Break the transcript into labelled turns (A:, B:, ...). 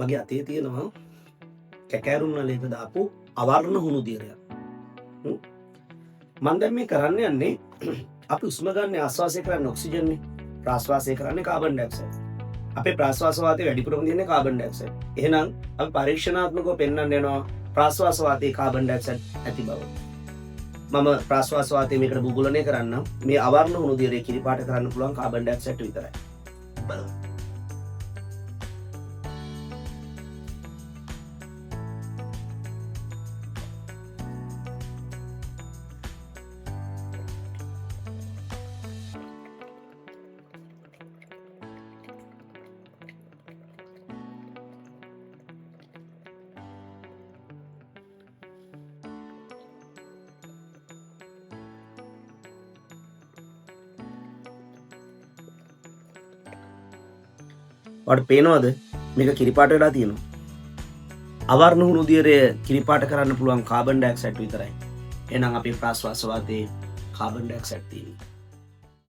A: මගේ අතේ තියෙනවා කැකෑරුම් නලයක දාපු අවර්ණ හුණු දියරයක්. මම දැන් මේ කරන්න යන්නේ අපි උස්ම ගන්න ආශ්වාසය කරන්නේ ඔක්සිජන් නේ. ප්‍රාශ්වාසය කරන්නේ කාබන් ඩයොක්සයිඩ්. අපේ ප්‍රාශ්වාස වාතය වැඩිපුරම තියෙන්නේ කාබන් ඩයොක්සයිඩ්. එහෙනම් අපි පරීක්ෂණාත්මකව පෙන්වන්න යනවා ප්‍රාශ්වාස වාතයේ කාබන් ඩයොක්සයිඩ් ඇති බව. මම ප්‍රාශ්වාස වාතය මේකට බුබුලනය කරන්නම්. මේ අවර්ණ හුණු දියරේ කිරිපාට කරන්න පුළුවන් කාබන් ඩයොක්සයිඩ් විතරයි. බලමු. ඔයාලට පේනවද මේක කිරිපාට වෙලා තියෙනවා. අවර්ණ හුණු දියරය කිරිපාට කරන්න පුළුවන් කාබන් ඩයොක්සයිඩ් විතරයි. එහෙනම් අපේ ප්‍රාශ්වාස වාතයේ කාබන් ඩයොක්සයිඩ් තියෙනවා.